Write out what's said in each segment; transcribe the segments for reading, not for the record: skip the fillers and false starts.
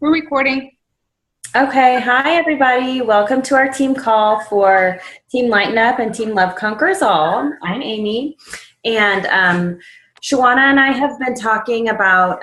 We're recording. Okay, hi everybody. Welcome to our team call for Team Lighten Up and Team Love Conquers All. I'm Amy, and Shawana and I have been talking about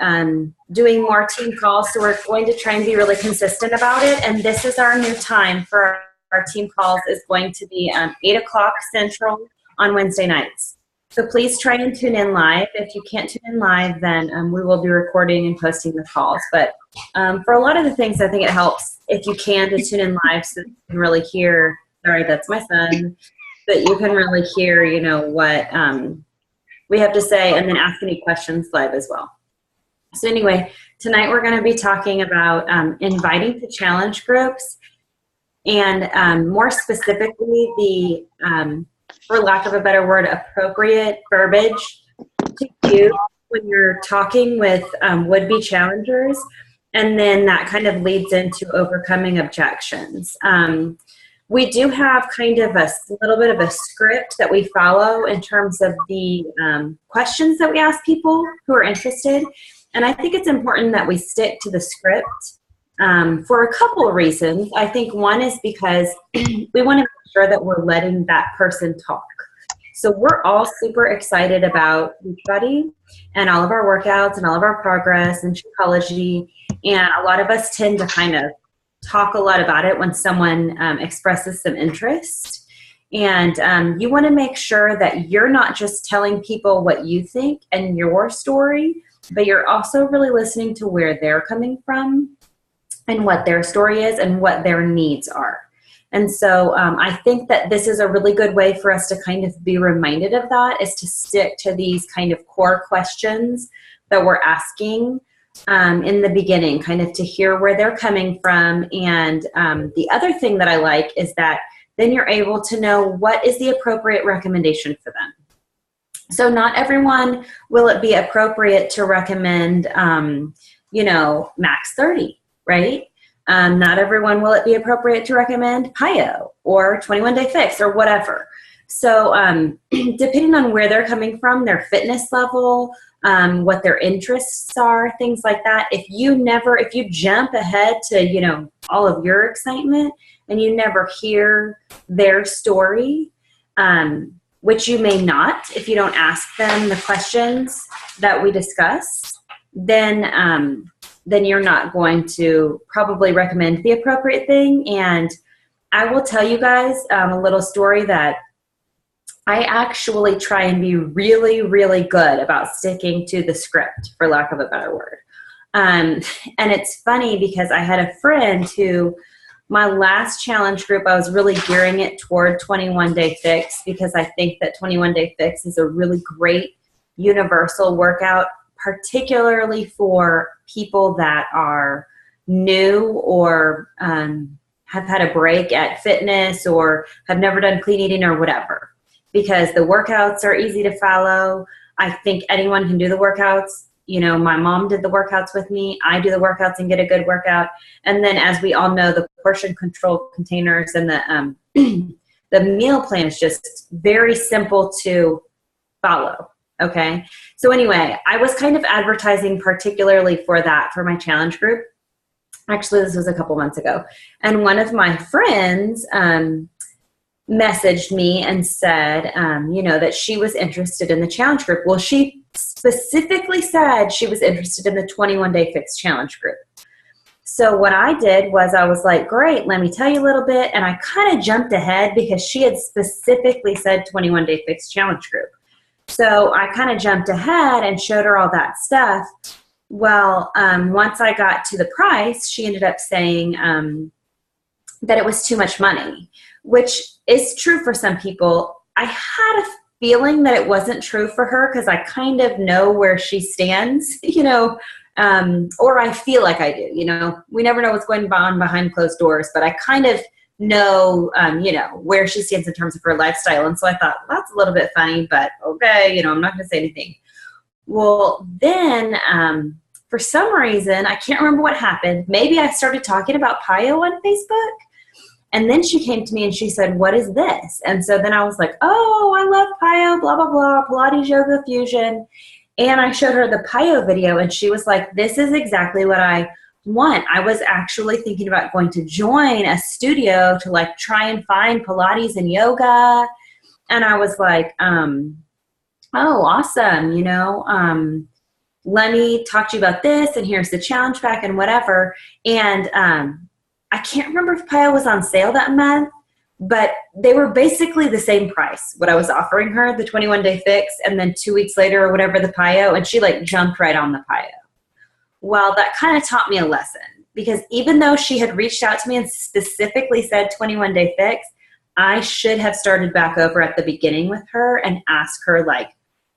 doing more team calls, so we're going to try and be really consistent about it, and this is our new time for our team calls. Is going to be 8 o'clock Central on Wednesday nights. So please try and tune in live. If you can't tune in live, then we will be recording and posting the calls. But for a lot of the things, I think it helps if you can to tune in live so that you can really hear, sorry, that's my son, that you can really hear, you know, what we have to say and then ask any questions live as well. So anyway, tonight we're going to be talking about inviting to challenge groups and more specifically the for lack of a better word, appropriate verbiage to use when you're talking with would-be challengers, and then that kind of leads into overcoming objections. We do have kind of a little bit of a script that we follow in terms of the questions that we ask people who are interested, and I think it's important that we stick to the script for a couple of reasons. I think one is because we want to sure that we're letting that person talk. So we're all super excited about Beachbody and all of our workouts and all of our progress and Shakeology, and a lot of us tend to kind of talk a lot about it when someone expresses some interest. And you want to make sure that you're not just telling people what you think and your story, but you're also really listening to where they're coming from and what their story is and what their needs are. And so I think that this is a really good way for us to kind of be reminded of that, is to stick to these kind of core questions that we're asking in the beginning, kind of to hear where they're coming from. And the other thing that I like is that then you're able to know what is the appropriate recommendation for them. So not everyone will it be appropriate to recommend, you know, Max 30, right? Not everyone will it be appropriate to recommend PiYo or 21 Day Fix or whatever. So depending on where they're coming from, their fitness level, what their interests are, things like that, if you jump ahead to, you know, all of your excitement and you never hear their story, which you may not if you don't ask them the questions that we discuss, then you're not going to probably recommend the appropriate thing. And I will tell you guys a little story that I actually try and be really, really good about sticking to the script, for lack of a better word. And it's funny because I had a friend who, my last challenge group, I was really gearing it toward 21 Day Fix because I think that 21 Day Fix is a really great universal workout, particularly for people that are new or have had a break at fitness or have never done clean eating or whatever, because the workouts are easy to follow. I think anyone can do the workouts. You know, my mom did the workouts with me. I do the workouts and get a good workout. And then, as we all know, the portion control containers and the the meal plan is just very simple to follow. Okay. So anyway, I was kind of advertising particularly for that for my challenge group. Actually, this was a couple months ago. And one of my friends messaged me and said, you know, that she was interested in the challenge group. Well, she specifically said she was interested in the 21 Day Fix challenge group. So what I did was I was like, great, let me tell you a little bit. And I kind of jumped ahead because she had specifically said 21 Day Fix challenge group. So I kind of jumped ahead and showed her all that stuff. Well, once I got to the price, she ended up saying that it was too much money, which is true for some people. I had a feeling that it wasn't true for her because I kind of know where she stands, you know, or I feel like I do, you know. We never know what's going on behind closed doors, but I kind of know, you know, where she stands in terms of her lifestyle. And so I thought, well, that's a little bit funny, but okay, you know, I'm not going to say anything. Well, then for some reason, I can't remember what happened. Maybe I started talking about PiYo on Facebook. And then she came to me and she said, what is this? And so then I was like, oh, I love PiYo, blah, blah, blah, Pilates Yoga Fusion. And I showed her the PIO video, and she was like, this is exactly what I want. I was actually thinking about going to join a studio to like try and find Pilates and yoga. And I was like, oh, awesome. Let me talk to you about this, and here's the challenge pack and whatever. And I can't remember if PIO was on sale that month, but they were basically the same price, what I was offering her, the 21-day fix, and then 2 weeks later or whatever, the PIO, and she like jumped right on the PIO. Well, that kind of taught me a lesson, because even though she had reached out to me and specifically said 21-day fix, I should have started back over at the beginning with her and asked her, like,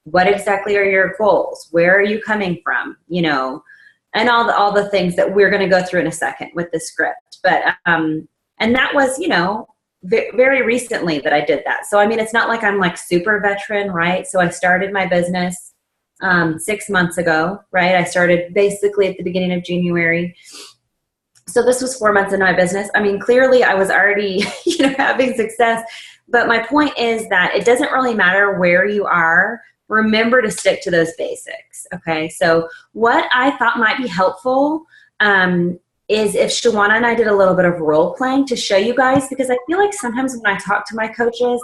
what exactly are your goals? Where are you coming from? And all the things that we're going to go through in a second with the script. But, and that was, very recently that I did that. So, I mean, it's not like I'm like super veteran, right? So I started my business 6 months ago, right? I started basically at the beginning of January. So this was 4 months into my business. I mean, clearly I was already, having success. But my point is that it doesn't really matter where you are. Remember to stick to those basics, okay? So what I thought might be helpful is if Shawana and I did a little bit of role playing to show you guys, because I feel like sometimes when I talk to my coaches,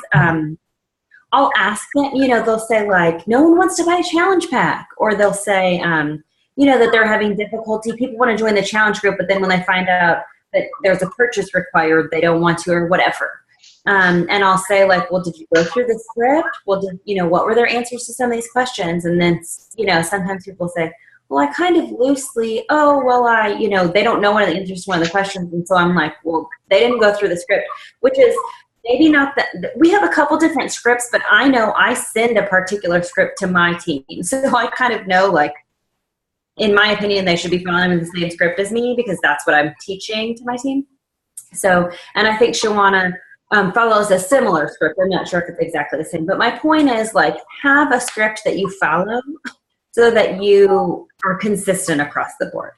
I'll ask them, they'll say like, no one wants to buy a challenge pack, or they'll say, that they're having difficulty. People want to join the challenge group, but then when they find out that there's a purchase required, they don't want to, or whatever. And I'll say like, well, did you go through the script? Well, what were their answers to some of these questions? And then, sometimes people say, well, I kind of loosely, they don't know one of the answers to one of the questions. And so I'm like, well, they didn't go through the script, which is maybe not that. We have a couple different scripts, but I know I send a particular script to my team. So I kind of know, like, in my opinion, they should be following the same script as me, because that's what I'm teaching to my team. So, and I think Shawana follows a similar script. I'm not sure if it's exactly the same, but my point is, like, have a script that you follow so that you are consistent across the board.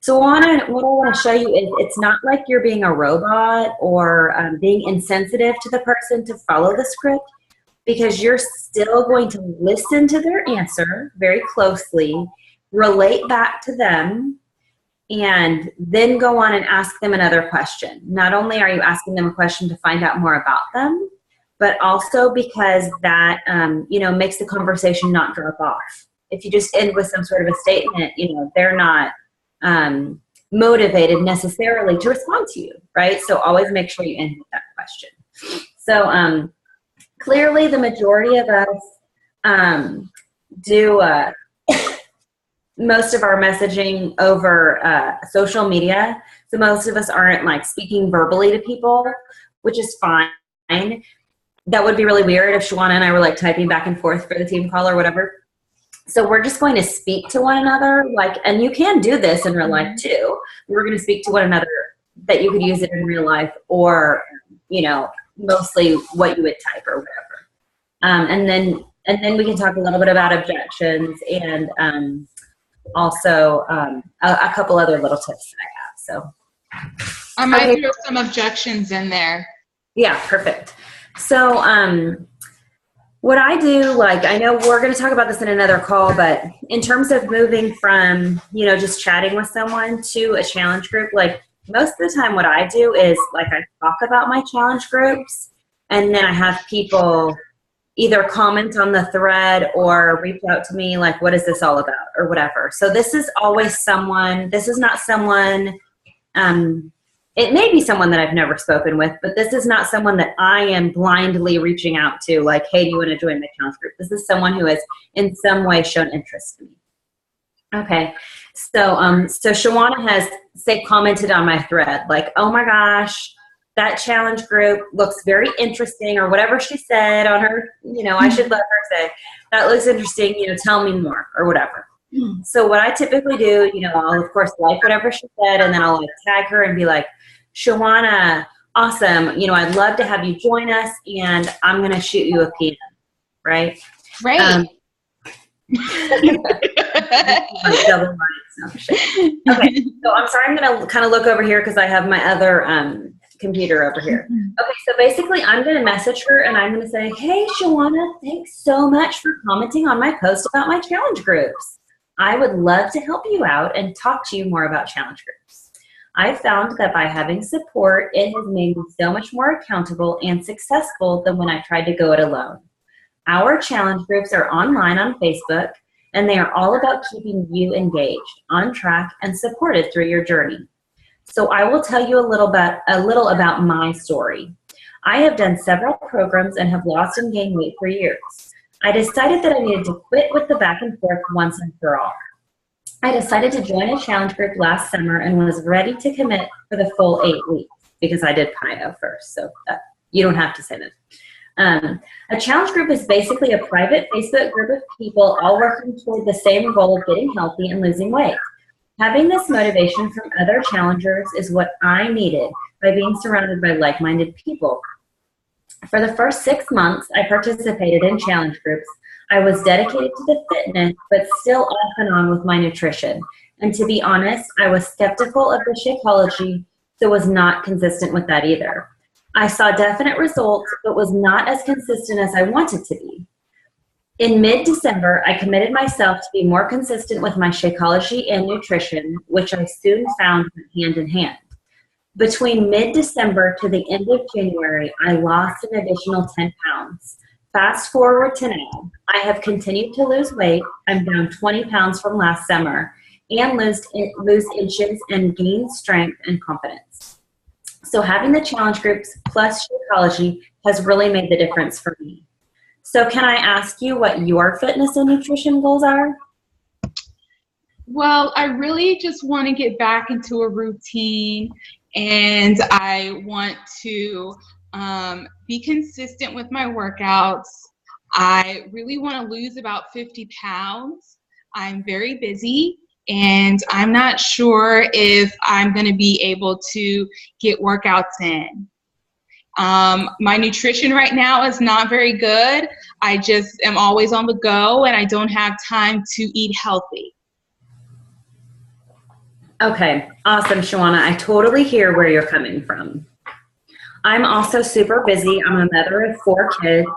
So what I want to show you is it's not like you're being a robot or being insensitive to the person to follow the script, because you're still going to listen to their answer very closely, relate back to them, and then go on and ask them another question. Not only are you asking them a question to find out more about them, but also because that, makes the conversation not drop off. If you just end with some sort of a statement, they're not motivated necessarily to respond to you, right? So always make sure you end with that question. So clearly the majority of us do most of our messaging over social media. So most of us aren't like speaking verbally to people, which is fine. That would be really weird if Shawana and I were like typing back and forth for the team call or whatever. So we're just going to speak to one another, and you can do this in real life too. We're going to speak to one another that you could use it in real life, or, mostly what you would type or whatever. And then we can talk a little bit about objections and also a couple other little tips that I have. So I might throw some objections in there. Yeah, perfect. So what I do, I know we're going to talk about this in another call, but in terms of moving from, just chatting with someone to a challenge group, most of the time what I do is I talk about my challenge groups, and then I have people either comment on the thread or reach out to me what is this all about or whatever. So this is always this is not someone, it may be someone that I've never spoken with, but this is not someone that I am blindly reaching out to hey, do you want to join the challenge group? This is someone who has in some way shown interest in me. Okay, so Shawana has, commented on my thread, oh my gosh, that challenge group looks very interesting, or whatever she said on her, I should let her say, that looks interesting, tell me more, or whatever. So what I typically do, I'll of course like whatever she said, and then I'll tag her and be like, Shawana, awesome, I'd love to have you join us, and I'm going to shoot you a PM, right? Right. Okay, so I'm sorry, I'm going to kind of look over here because I have my other computer over here. Okay, so basically I'm going to message her and I'm going to say, hey, Shawana, thanks so much for commenting on my post about my challenge groups. I would love to help you out and talk to you more about challenge groups. I've found that by having support, it has made me so much more accountable and successful than when I tried to go it alone. Our challenge groups are online on Facebook, and they are all about keeping you engaged, on track, and supported through your journey. So I will tell you a little about my story. I have done several programs and have lost and gained weight for years. I decided that I needed to quit with the back and forth once and for all. I decided to join a challenge group last summer and was ready to commit for the full 8 weeks because I did PIO first, so you don't have to say that. A challenge group is basically a private Facebook group of people all working toward the same goal of getting healthy and losing weight. Having this motivation from other challengers is what I needed by being surrounded by like-minded people. For the first 6 months, I participated in challenge groups. I was dedicated to the fitness, but still off and on with my nutrition. And to be honest, I was skeptical of the Shakeology, so was not consistent with that either. I saw definite results, but was not as consistent as I wanted to be. In mid-December, I committed myself to be more consistent with my Shakeology and nutrition, which I soon found went hand in hand. Between mid-December to the end of January, I lost an additional 10 pounds. Fast forward to now, I have continued to lose weight. I'm down 20 pounds from last summer and lose inches and gain strength and confidence. So having the challenge groups plus Shakeology has really made the difference for me. So can I ask you what your fitness and nutrition goals are? Well, I really just want to get back into a routine, and I want to be consistent with my workouts. I really want to lose about 50 pounds. I'm very busy, and I'm not sure if I'm going to be able to get workouts in. My nutrition right now is not very good. I just am always on the go, and I don't have time to eat healthy. Okay, awesome, Shawana. I totally hear where you're coming from. I'm also super busy. I'm a mother of 4 kids,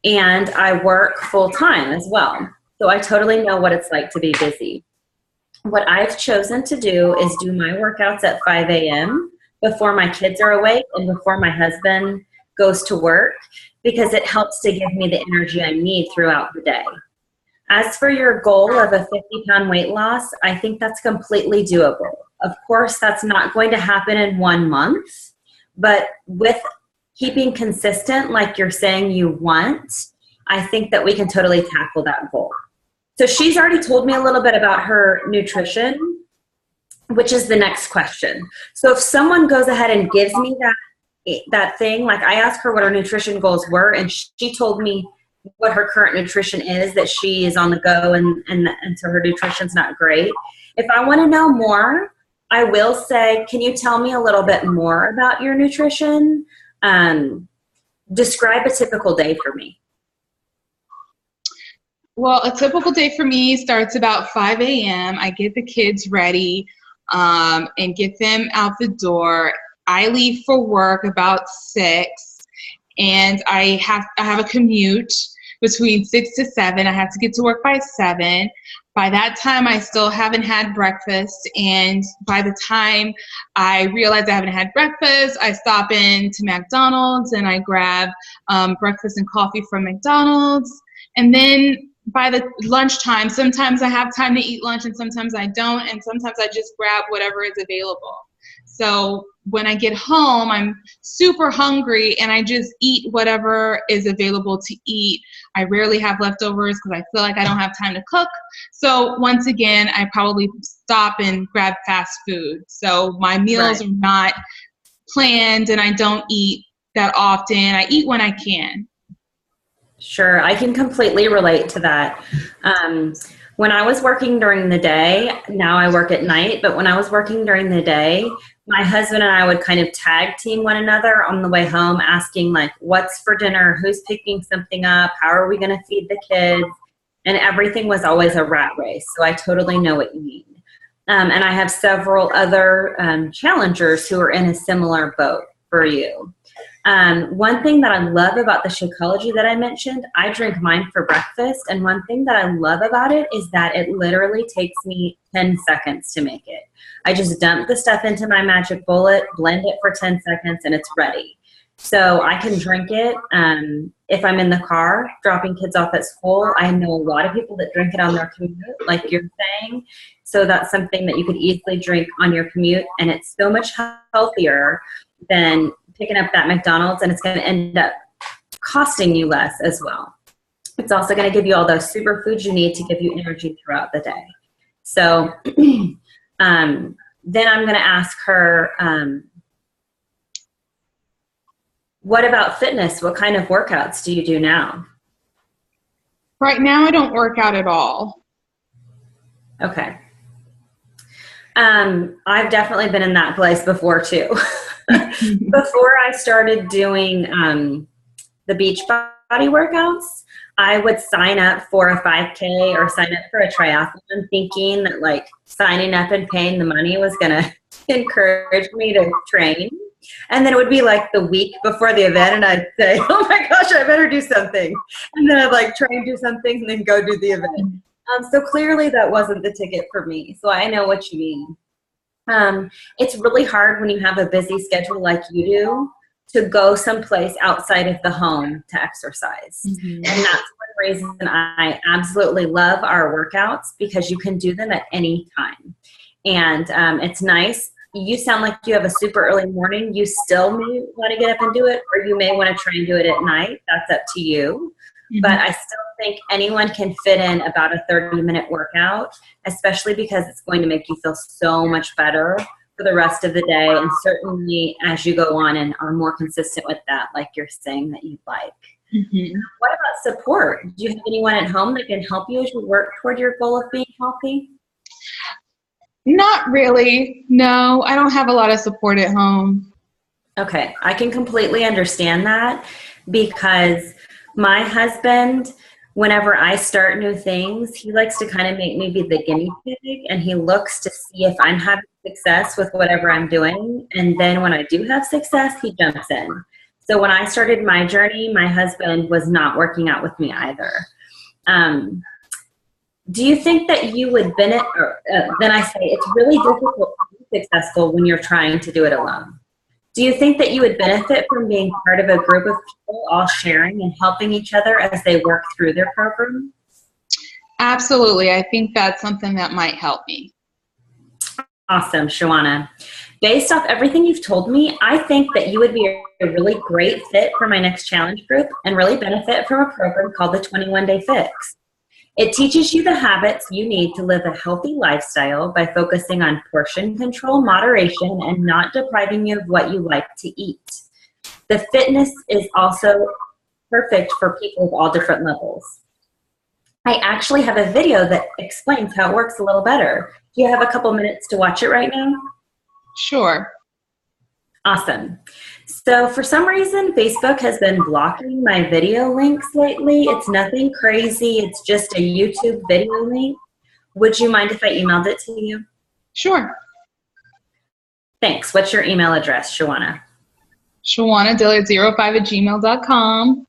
and I work full-time as well. So I totally know what it's like to be busy. What I've chosen to do is do my workouts at 5 a.m. before my kids are awake and before my husband goes to work, because it helps to give me the energy I need throughout the day. As for your goal of a 50-pound weight loss, I think that's completely doable. Of course, that's not going to happen in 1 month, but with keeping consistent like you're saying you want, I think that we can totally tackle that goal. So she's already told me a little bit about her nutrition, which is the next question. So if someone goes ahead and gives me that thing, like I asked her what her nutrition goals were, and she told me what her current nutrition is, that she is on the go and so her nutrition's not great. If I want to know more, I will say, can you tell me a little bit more about your nutrition? Describe a typical day for me. Well, a typical day for me starts about 5 a.m. I get the kids ready and get them out the door. I leave for work about 6, and I have a commute between 6 to 7. I have to get to work by 7. By that time, I still haven't had breakfast, and by the time I realize I haven't had breakfast, I stop in to McDonald's and I grab breakfast and coffee from McDonald's. And then by the lunchtime, sometimes I have time to eat lunch and sometimes I don't, and sometimes I just grab whatever is available. So when I get home, I'm super hungry and I just eat whatever is available to eat. I rarely have leftovers because I feel like I don't have time to cook. So once again, I probably stop and grab fast food. So my meals are not planned and I don't eat that often. I eat when I can. Sure, I can completely relate to that. When I was working during the day, now I work at night, but when I was working during the day, my husband and I would kind of tag team one another on the way home, asking like, what's for dinner? Who's picking something up? How are we going to feed the kids? And everything was always a rat race. So I totally know what you mean. And I have several other challengers who are in a similar boat. for you. One thing that I love about the Shakeology that I mentioned, I drink mine for breakfast. And one thing that I love about it is that it literally takes me 10 seconds to make it. I just dump the stuff into my magic bullet, blend it for 10 seconds, and it's ready. So I can drink it if I'm in the car dropping kids off at school. I know a lot of people that drink it on their commute, like you're saying. So that's something that you could easily drink on your commute, and it's so much healthier than picking up that McDonald's, and it's going to end up costing you less as well. It's also going to give you all those superfoods you need to give you energy throughout the day. So then I'm going to ask her, what about fitness? What kind of workouts do you do now? Right now, I don't work out at all. Okay. I've definitely been in that place before too. Before I started doing the Beachbody workouts, I would sign up for a 5K or sign up for a triathlon thinking that like signing up and paying the money was going to encourage me to train. And then it would be like the week before the event and I'd say, oh my gosh, I better do something. And then I'd like try and do something and then go do the event. So clearly that wasn't the ticket for me. So I know what you mean. It's really hard when you have a busy schedule like you do to go someplace outside of the home to exercise. Mm-hmm. And that's one reason I absolutely love our workouts, because you can do them at any time. And it's nice. You sound like you have a super early morning. You still may want to get up and do it, or you may want to try and do it at night. That's up to you. Mm-hmm. But I still think anyone can fit in about a 30-minute workout, especially because it's going to make you feel so much better for the rest of the day. And certainly as you go on and are more consistent with that, like you're saying that you like. Mm-hmm. What about support? Do you have anyone at home that can help you as you work toward your goal of being healthy? Not really. No, I don't have a lot of support at home. Okay. I can completely understand that, because my husband, whenever I start new things, he likes to kind of make me be the guinea pig, and he looks to see if I'm having success with whatever I'm doing. And then when I do have success, he jumps in. So when I started my journey, my husband was not working out with me either. Do you think that you would benefit, then I say it's really difficult to be successful when you're trying to do it alone. Do you think that you would benefit from being part of a group of people all sharing and helping each other as they work through their program? Absolutely. I think that's something that might help me. Awesome, Shawana. Based off everything you've told me, I think that you would be a really great fit for my next challenge group and really benefit from a program called the 21-Day Fix. It teaches you the habits you need to live a healthy lifestyle by focusing on portion control, moderation, and not depriving you of what you like to eat. The fitness is also perfect for people of all different levels. I actually have a video that explains how it works a little better. Do you have a couple minutes to watch it right now? Sure. Awesome. So for some reason, Facebook has been blocking my video links lately. It's nothing crazy. It's just a YouTube video link. Would you mind if I emailed it to you? Sure. Thanks. What's your email address, Shawana? ShawanaDillard05@gmail.com.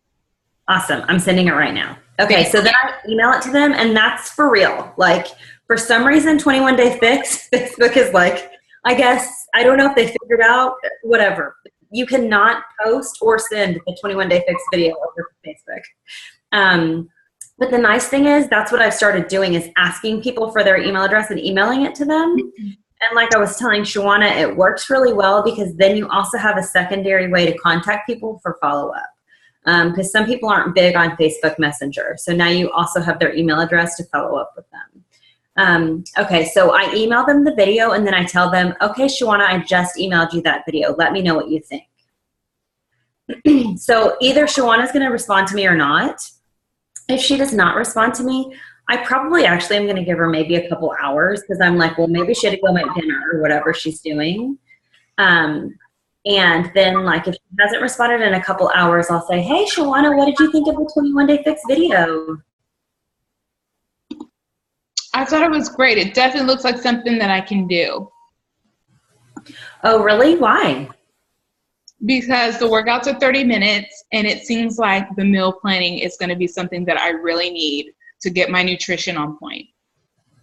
Awesome. I'm sending it right now. Okay, so then I email it to them, and that's for real. Like, for some reason, 21-Day Fix, Facebook is like, I guess, I don't know if they figured out, whatever. You cannot post or send the 21-Day Fix video over Facebook. But the nice thing is, that's what I've started doing, is asking people for their email address and emailing it to them. Mm-hmm. And like I was telling Shawana, it works really well, because then you also have a secondary way to contact people for follow-up. Because some people aren't big on Facebook Messenger. So now you also have their email address to follow up with them. Okay, so I email them the video, and then I tell them, okay, Shawana, I just emailed you that video. Let me know what you think. So either Shawana's going to respond to me or not. If she does not respond to me, I probably actually am going to give her maybe a couple hours, because I'm like, well, maybe she had to go make dinner or whatever she's doing. And then, like, if she hasn't responded in a couple hours, I'll say, hey, Shawana, what did you think of the 21-Day Fix video? I thought it was great. It definitely looks like something that I can do. Oh, really? Why? because the workouts are 30 minutes and it seems like the meal planning is going to be something that I really need to get my nutrition on point.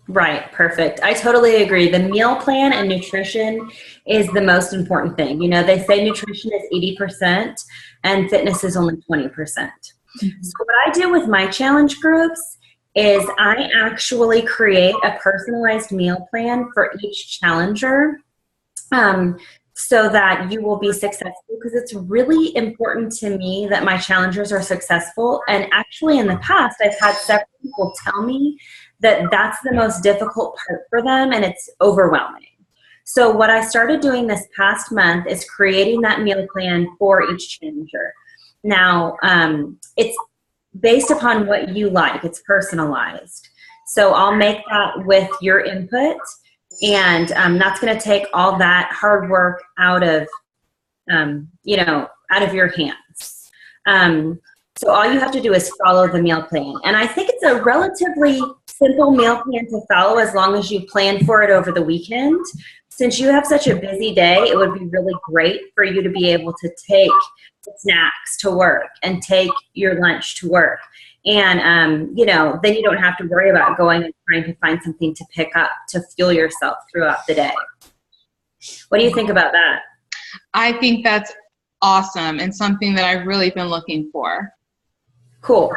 Right. Perfect. I totally agree. The meal plan and nutrition is the most important thing. You know, they say nutrition is 80% and fitness is only 20%. So what I do with my challenge groups is I actually create a personalized meal plan for each challenger, so that you will be successful, because it's really important to me that my challengers are successful. And actually in the past, I've had several people tell me that that's the most difficult part for them and it's overwhelming. So what I started doing this past month is creating that meal plan for each challenger. Now, it's based upon what you like. It's personalized. So I'll make that with your input, and that's going to take all that hard work out of, out of your hands. So all you have to do is follow the meal plan. And I think it's a relatively simple meal plan to follow as long as you plan for it over the weekend. Since you have such a busy day, it would be really great for you to be able to take snacks to work and take your lunch to work. And, then you don't have to worry about going and trying to find something to pick up to fuel yourself throughout the day. What do you think about that? I think that's awesome and something that I've really been looking for. Cool.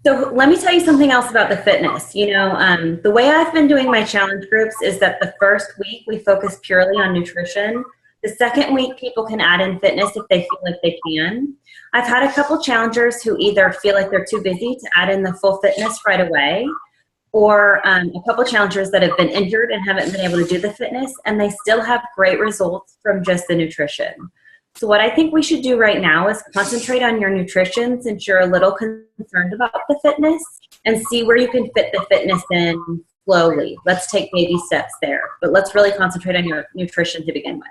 So let me tell you something else about the fitness. The way I've been doing my challenge groups is that the first week we focus purely on nutrition. The second week, people can add in fitness if they feel like they can. I've had a couple challengers who either feel like they're too busy to add in the full fitness right away, or a couple challengers that have been injured and haven't been able to do the fitness, and they still have great results from just the nutrition. So what I think we should do right now is concentrate on your nutrition, since you're a little concerned about the fitness, and see where you can fit the fitness in slowly. Let's take baby steps there, but let's really concentrate on your nutrition to begin with.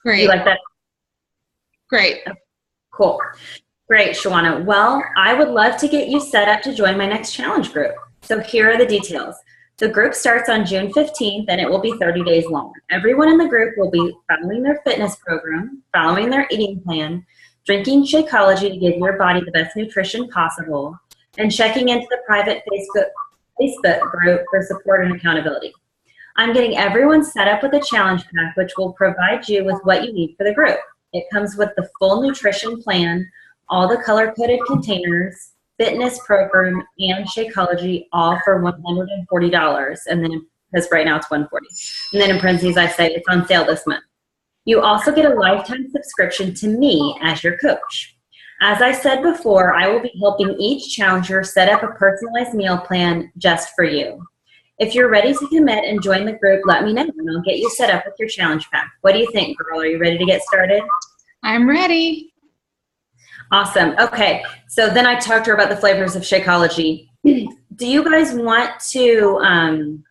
Great. You like that? Great. Cool. Great, Shawana. Well, I would love to get you set up to join my next challenge group. So here are the details. The group starts on June 15th, and it will be 30 days long. Everyone in the group will be following their fitness program, following their eating plan, drinking Shakeology to give your body the best nutrition possible, and checking into the private Facebook group for support and accountability. I'm getting everyone set up with a challenge pack, which will provide you with what you need for the group. It comes with the full nutrition plan, all the color-coded containers, fitness program, and Shakeology, all for $140. And then, because right now it's $140. And then in parentheses, I say it's on sale this month. You also get a lifetime subscription to me as your coach. As I said before, I will be helping each challenger set up a personalized meal plan just for you. If you're ready to commit and join the group, let me know, and I'll get you set up with your challenge pack. What do you think, girl? Are you ready to get started? I'm ready. Awesome. Okay. So then I talked to her about the flavors of Shakeology. Do you guys want to,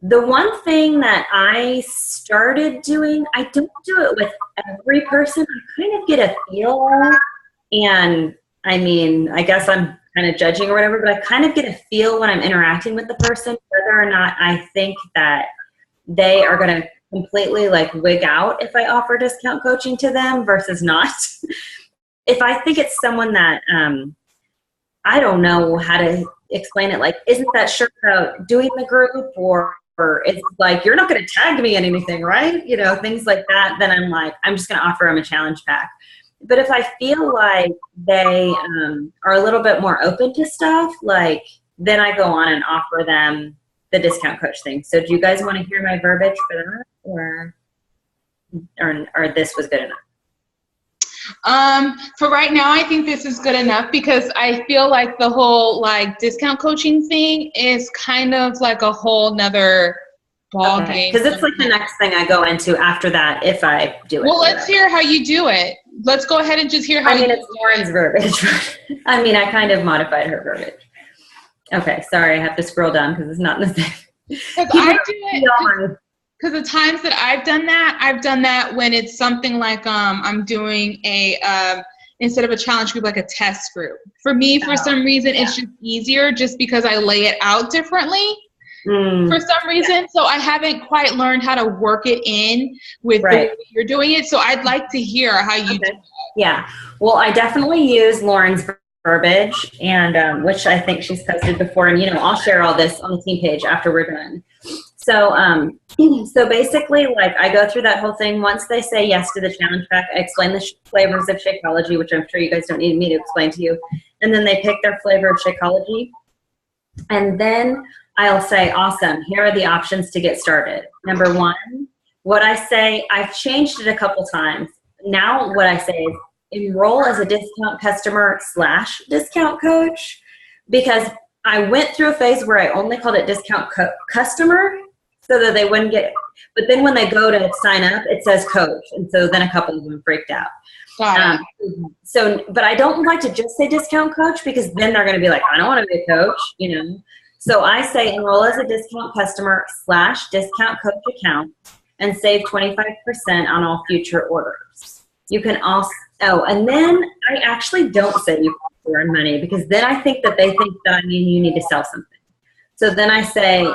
the one thing that I started doing, I don't do it with every person. I kind of get a feel, and I mean, I guess I'm kind of judging or whatever, but I kind of get a feel when I'm interacting with the person whether or not I think that they are going to completely wig out if I offer discount coaching to them versus not. If I think it's someone that I don't know how to explain it, isn't that sure about doing the group, or it's you're not going to tag me in anything, right? Things like that, then I'm just going to offer them a challenge pack. But if I feel like they are a little bit more open to stuff, then I go on and offer them the discount coach thing. So do you guys want to hear my verbiage for that, or this was good enough? For right now, I think this is good enough, because I feel like the whole discount coaching thing is kind of a whole nother ball game. Because it's the next thing I go into after that if I do it. Well, let's hear how you do it. Let's go ahead and just hear how it's Lauren's verbiage. I kind of modified her verbiage. Okay, sorry, I have to scroll down because it's not in the thing. Because I do it. Because the times that I've done that when it's something I'm doing instead of a challenge group, a test group. For me, for some reason, it's just easier just because I lay it out differently. for some reason. So I haven't quite learned how to work it in with the way you're doing it. So I'd like to hear how you do it. Yeah. Well, I definitely use Lauren's verbiage, and which I think she's posted before. And, I'll share all this on the team page after we're done. So, so basically, like, I go through that whole thing. Once they say yes to the challenge pack, I explain the flavors of Shakeology, which I'm sure you guys don't need me to explain to you. And then they pick their flavor of Shakeology. And then I'll say, awesome, here are the options to get started. Number one, what I say, I've changed it a couple times. Now what I say is enroll as a discount customer / discount coach, because I went through a phase where I only called it discount customer so that they wouldn't get it. But then when they go to sign up, it says coach. And so then a couple of them freaked out. But I don't like to just say discount coach, because then they're going to be like, I don't want to be a coach, So I say enroll as a discount customer / discount coach account and save 25% on all future orders. You can also, and then I actually don't say you can earn money, because then I think that they think that you need to sell something. So then I say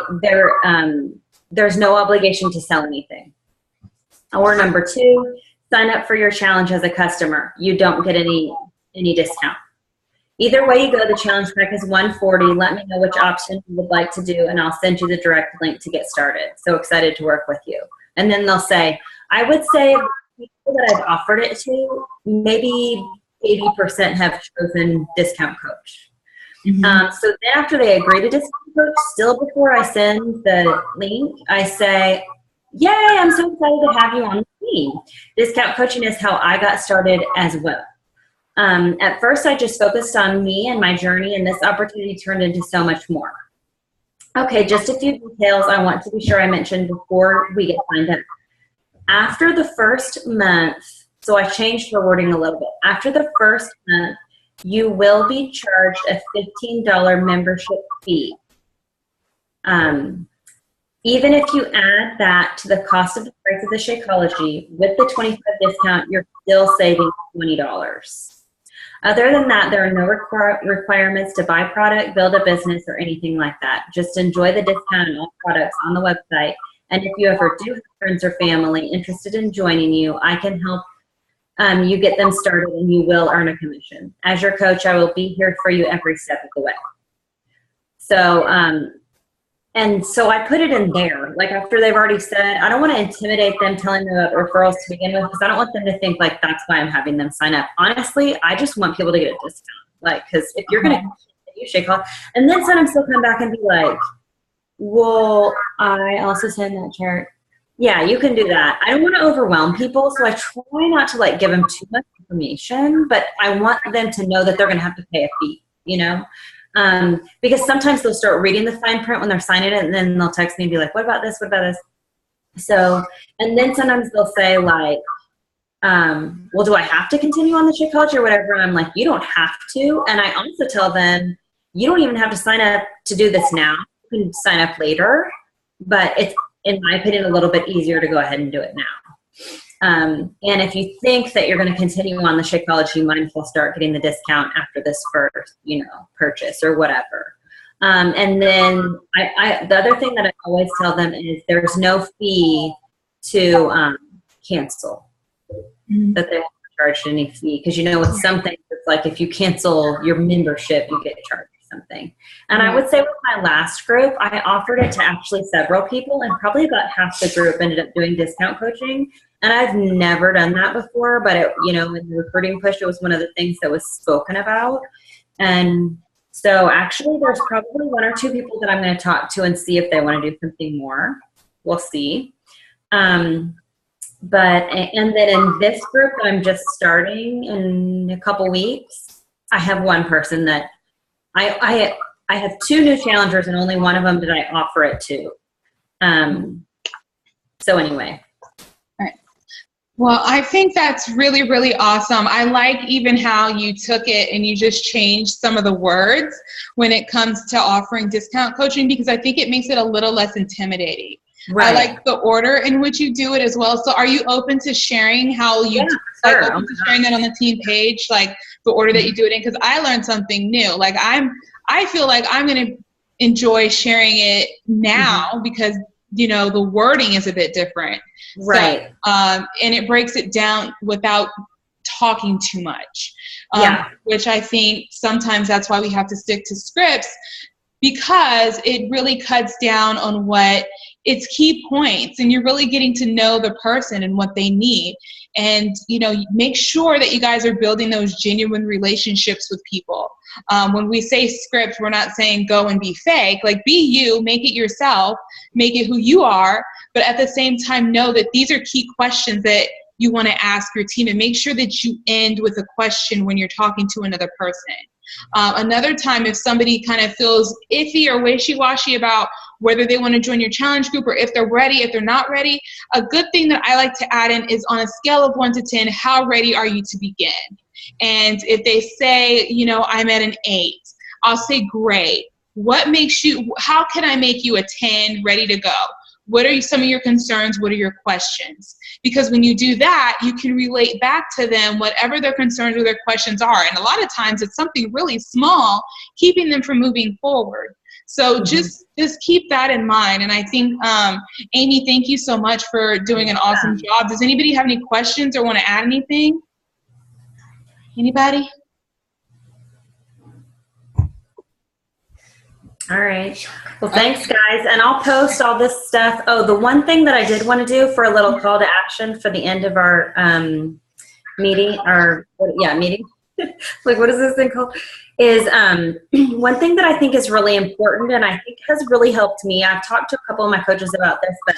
there's no obligation to sell anything. Or number two, sign up for your challenge as a customer. You don't get any discount. Either way you go, the challenge pack is $140. Let me know which option you would like to do, and I'll send you the direct link to get started. So excited to work with you. And then they'll say, I would say people that I've offered it to, maybe 80% have chosen discount coach. So then after they agree to discount coach, still before I send the link, I say, yay, I'm so excited to have you on the team. Discount coaching is how I got started as well. At first, I just focused on me and my journey, and this opportunity turned into so much more. Okay, just a few details I want to be sure I mentioned before we get signed up. After the first month, so I changed the wording a little bit. After the first month, you will be charged a $15 membership fee. Even if you add that to the cost of the price of the Shakeology, with the 25% discount, you're still saving $20. Other than that, there are no requirements to buy product, build a business, or anything like that. Just enjoy the discount on all products on the website. And if you ever do have friends or family interested in joining you, I can help you get them started, and you will earn a commission. As your coach, I will be here for you every step of the way. So, and so I put it in there, like after they've already said, I don't want to intimidate them telling them about referrals to begin with, because I don't want them to think like that's why I'm having them sign up. Honestly, I just want people to get a discount. Like, because if you're going to use Shakeology, and then sometimes they'll come back and be like, well, I also send that chart. Yeah, you can do that. I don't want to overwhelm people, so I try not to like give them too much information, but I want them to know that they're going to have to pay a fee, because sometimes they'll start reading the fine print when they're signing it, and then they'll text me and be like, what about this? What about this? So, and then sometimes they'll say like, well, do I have to continue on the Shakeology or whatever? And I'm like, you don't have to. And I also tell them, you don't even have to sign up to do this now. You can sign up later, but it's, in my opinion, a little bit easier to go ahead and do it now. And if you think that you're going to continue on the Shakeology, you might as well start getting the discount after this first, purchase or whatever. And then the other thing that I always tell them is there's no fee to cancel, that they won't charge any fee. Because, with some things, it's like if you cancel your membership, you get charged something. And I would say with my last group, I offered it to actually several people, and probably about half the group ended up doing discount coaching. And I've never done that before, but in the recruiting push, it was one of the things that was spoken about. And so actually there's probably one or two people that I'm going to talk to and see if they want to do something more. We'll see. And then in this group that I'm just starting in a couple weeks, I have one person that I have two new challengers, and only one of them did I offer it to. So anyway. All right. Well, I think that's really, really awesome. I like even how you took it and you just changed some of the words when it comes to offering discount coaching, because I think it makes it a little less intimidating. Right. I like the order in which you do it as well. So are you open to sharing how you open to sharing that on the team page, like the order that you do it in? Because I learned something new. Like I feel like I'm going to enjoy sharing it now because, you know, the wording is a bit different. Right. So, and it breaks it down without talking too much, which I think sometimes that's why we have to stick to scripts, because it really cuts down on what it's key points, and you're really getting to know the person and what they need. And, you know, make sure that you guys are building those genuine relationships with people. When we say script, we're not saying go and be fake. Like, be you, make it yourself, make it who you are, but at the same time know that these are key questions that you want to ask your team, and make sure that you end with a question when you're talking to another person. Another time, if somebody kind of feels iffy or wishy-washy about whether they want to join your challenge group or if they're ready, if they're not ready, a good thing that I like to add in is, on a scale of 1 to 10, how ready are you to begin? And if they say, you know, I'm at an 8, I'll say, great. What makes you, how can I make you a 10 ready to go? What are some of your concerns? What are your questions? Because when you do that, you can relate back to them whatever their concerns or their questions are. And a lot of times it's something really small, keeping them from moving forward. So just keep that in mind. And I think, Amy, thank you so much for doing an awesome job. Does anybody have any questions or want to add anything? Anybody? All right. Well, thanks, guys. And I'll post all this stuff. Oh, the one thing that I did want to do for a little call to action for the end of our meeting, meeting. Like, what is this thing called? Is one thing that I think is really important, and I think has really helped me. I've talked to a couple of my coaches about this, but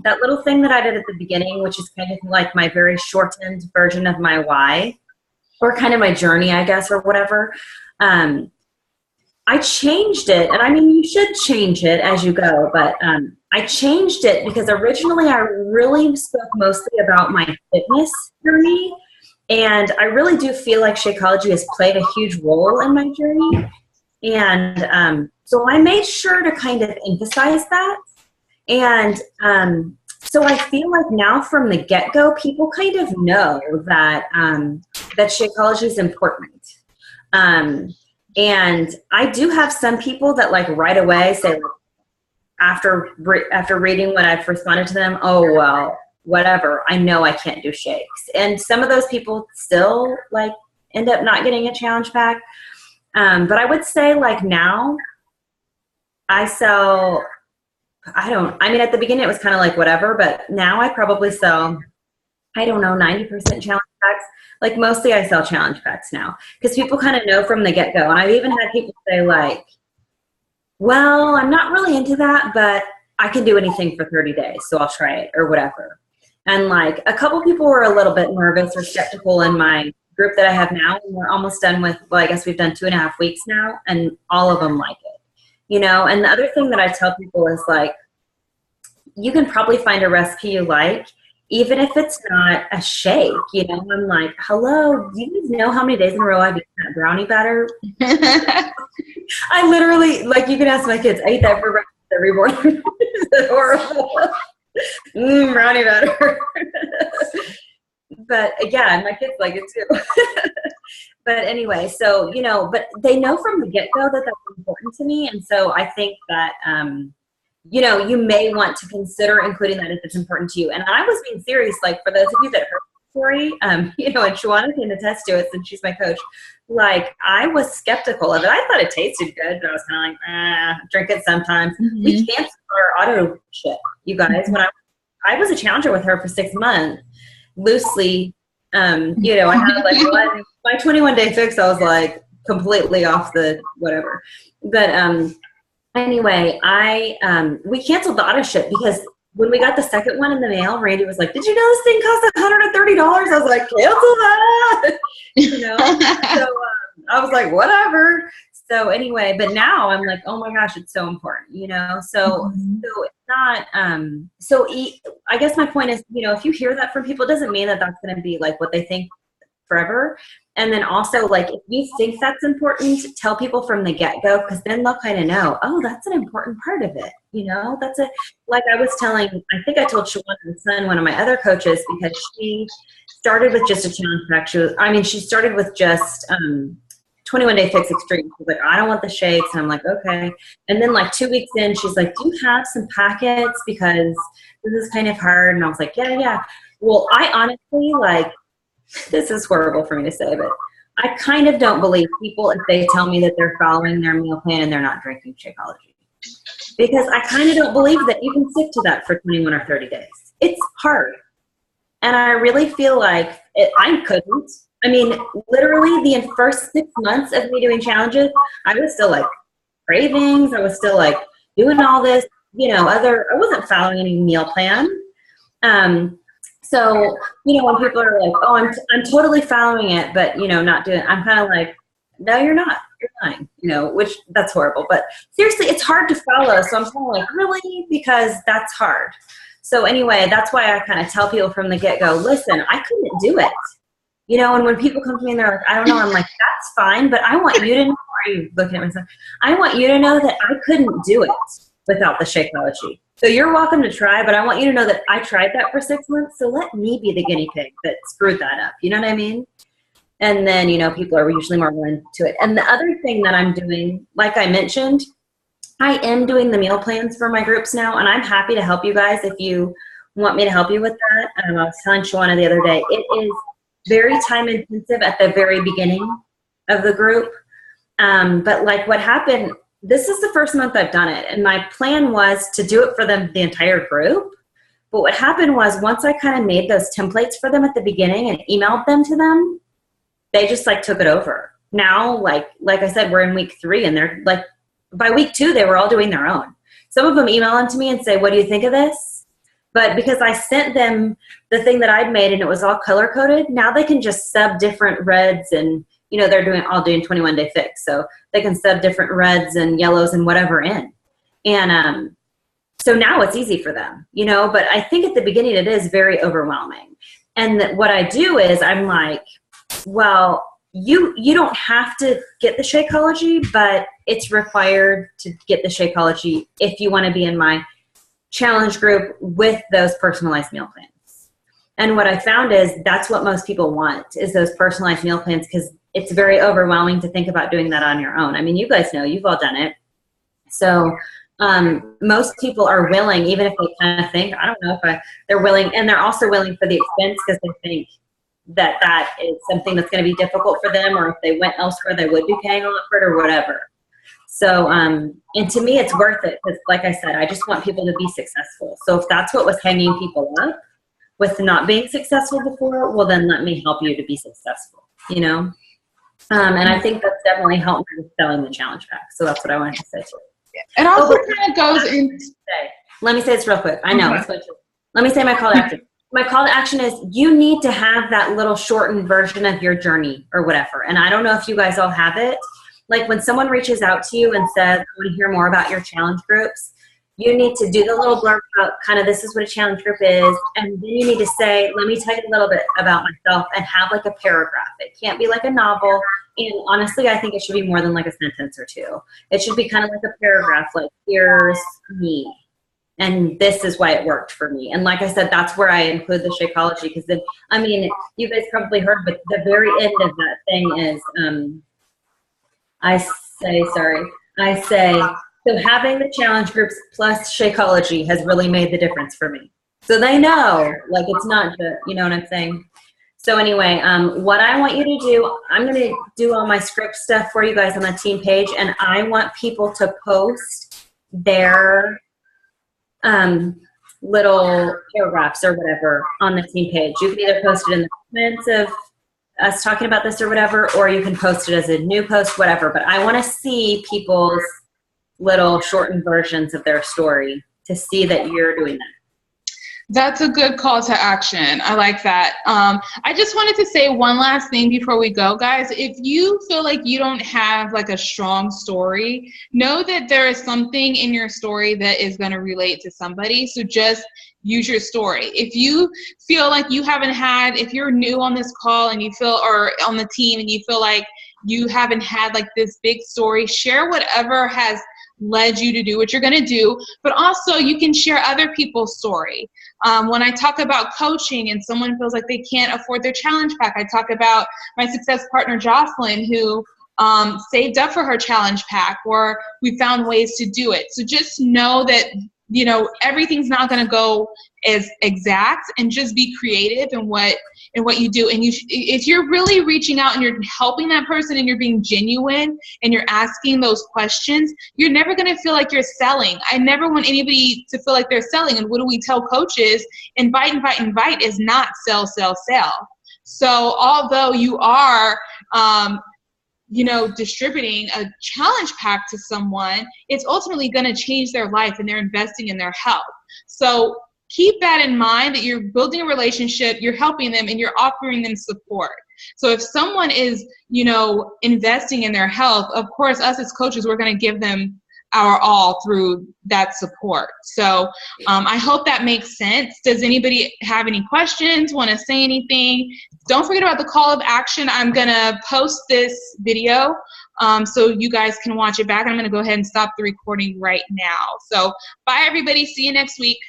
that little thing that I did at the beginning, which is kind of like my very shortened version of my why, or kind of my journey, I guess, or whatever. I changed it, and I mean, you should change it as you go, but I changed it because originally I really spoke mostly about my fitness journey, and I really do feel like Shakeology has played a huge role in my journey, and so I made sure to kind of emphasize that, and so I feel like now from the get-go, people kind of know that that Shakeology is important. And I do have some people that, like, right away say, after reading what I've responded to them, oh, well, whatever, I know I can't do shakes. And some of those people still, like, end up not getting a challenge pack. But I would say, like, now I sell, I mean, at the beginning it was kind of like whatever, but now I probably sell, I don't know, 90% challenge packs. Like, mostly I sell challenge packs now because people kind of know from the get-go. And I've even had people say, like, well, I'm not really into that, but I can do anything for 30 days, so I'll try it or whatever. And, like, a couple people were a little bit nervous or skeptical in my group that I have now. And we're almost done with, well, I guess we've done 2.5 weeks now, and all of them like it, you know. And the other thing that I tell people is, like, you can probably find a recipe you like, even if it's not a shake, you know. I'm like, hello, do you guys know how many days in a row I've eaten that brownie batter? I literally, like, you can ask my kids, I eat that for breakfast every morning. It's horrible. Brownie batter. But yeah, my kids like it too. But anyway, so, you know, but they know from the get-go that that's important to me. And so I think that, you know, you may want to consider including that if it's important to you. And I was being serious, like, for those of you that heard the story, you know, and Shawana can attest to it since she's my coach, like, I was skeptical of it. I thought it tasted good, but I was kind of like, drink it sometimes. Mm-hmm. We canceled our auto ship, you guys. When I was a challenger with her for 6 months, loosely, you know, I had, like, my 21-day fix, I was, like, completely off the whatever. But, anyway, we canceled the auto ship because when we got the second one in the mail, Randy was like, did you know this thing cost $130? I was like, cancel that. You know? So I was like, whatever. So anyway, but now I'm like, oh my gosh, it's so important, you know? So it's not, I guess my point is, you know, if you hear that from people, it doesn't mean that that's going to be like what they think forever. And then also, like, if you think that's important, tell people from the get-go, because then they'll kind of know, oh, that's an important part of it. You know, like I was telling, I think I told Shawana's son, one of my other coaches, because she started with just a challenge pack. She started with just 21 Day Fix Extreme. She's like, I don't want the shakes. And I'm like, okay. And then like 2 weeks in, she's like, do you have some packets? Because this is kind of hard. And I was like, yeah. Well, I honestly, like, this is horrible for me to say, but I kind of don't believe people if they tell me that they're following their meal plan and they're not drinking Shakeology. Because I kind of don't believe that you can stick to that for 21 or 30 days. It's hard. And I really feel like I couldn't. I mean, literally the first 6 months of me doing challenges, I was still like cravings. I was still like doing all this, I wasn't following any meal plan. So, when people are like, oh, I'm totally following it, but, not doing it, I'm kind of like, no, you're not. You're lying, which that's horrible. But seriously, it's hard to follow. So I'm kind of like, really? Because that's hard. So anyway, that's why I kind of tell people from the get-go, listen, I couldn't do it. And when people come to me and they're like, I don't know, I'm like, that's fine, but I want you to know, are you looking at myself? I want you to know that I couldn't do it without the Shakeology. So you're welcome to try, but I want you to know that I tried that for 6 months, so let me be the guinea pig that screwed that up. You know what I mean? And then, people are usually more willing to it. And the other thing that I'm doing, like I mentioned, I am doing the meal plans for my groups now, and I'm happy to help you guys if you want me to help you with that. I was telling Shawana the other day, it is very time intensive at the very beginning of the group. But like what happened, this is the first month I've done it, and my plan was to do it for them, the entire group. But what happened was once I kind of made those templates for them at the beginning and emailed them to them, they just like took it over. Now, like I said, we're in week 3, and they're like, by week 2, they were all doing their own. Some of them email them to me and say, what do you think of this? But because I sent them the thing that I'd made and it was all color coded, now they can just sub different reds and, they're all doing 21 Day Fix. So they can sub different reds and yellows and whatever in. And so now it's easy for them, but I think at the beginning it is very overwhelming. And what I do is I'm like, well, you don't have to get the Shakeology, but it's required to get the Shakeology if you want to be in my challenge group with those personalized meal plans. And what I found is that's what most people want, is those personalized meal plans, because it's very overwhelming to think about doing that on your own. I mean, you guys know, you've all done it. So most people are willing, even if they kind of think, I don't know if they're willing, and they're also willing for the expense because they think that is something that's going to be difficult for them, or if they went elsewhere, they would be paying a lot for it or whatever. So, and to me, it's worth it because, like I said, I just want people to be successful. So if that's what was hanging people up with not being successful before, well, then let me help you to be successful, And I think that's definitely helped me with selling the challenge pack. So that's what I wanted to say too. It also kind of goes into... Let me say this real quick. I know. Okay. Let me say my call to action. My call to action is you need to have that little shortened version of your journey or whatever. And I don't know if you guys all have it. Like when someone reaches out to you and says, I want to hear more about your challenge groups, you need to do the little blurb about kind of this is what a challenge group is. And then you need to say, let me tell you a little bit about myself, and have like a paragraph. It can't be like a novel. And honestly, I think it should be more than like a sentence or two. It should be kind of like a paragraph, like here's me. And this is why it worked for me. And like I said, that's where I include the Shakeology, because then, I mean, you guys probably heard, but the very end of that thing is, I say, so having the challenge groups plus Shakeology has really made the difference for me. So they know, like it's not just, you know what I'm saying? So anyway, what I want you to do, I'm going to do all my script stuff for you guys on the team page, and I want people to post their little paragraphs or whatever on the team page. You can either post it in the comments of us talking about this or whatever, or you can post it as a new post, whatever. But I want to see people's little shortened versions of their story to see that you're doing that. That's a good call to action. I like that. I just wanted to say one last thing before we go, guys. If you feel like you don't have like a strong story, know that there is something in your story that is going to relate to somebody. So just use your story. If you feel like you haven't had, if you're new on this call and you feel, or on the team and you feel like you haven't had like this big story, share whatever has led you to do what you're going to do, but also you can share other people's story. When I talk about coaching and someone feels like they can't afford their challenge pack, I talk about my success partner, Jocelyn, who saved up for her challenge pack, or we found ways to do it. So just know that, you know, everything's not going to go as exact, and just be creative in what you do. And if you're really reaching out and you're helping that person and you're being genuine and you're asking those questions, you're never going to feel like you're selling. I never want anybody to feel like they're selling. And what do we tell coaches? Invite is not sell. So although you are, you know, distributing a challenge pack to someone, it's ultimately going to change their life, and they're investing in their health. So keep that in mind, that you're building a relationship, you're helping them, and you're offering them support. So if someone is, you know, investing in their health, of course, us as coaches, we're going to give them our all through that support. So I hope that makes sense. Does anybody have any questions, want to say anything? Don't forget about the call of action. I'm going to post this video so you guys can watch it back. I'm going to go ahead and stop the recording right now. So bye, everybody. See you next week.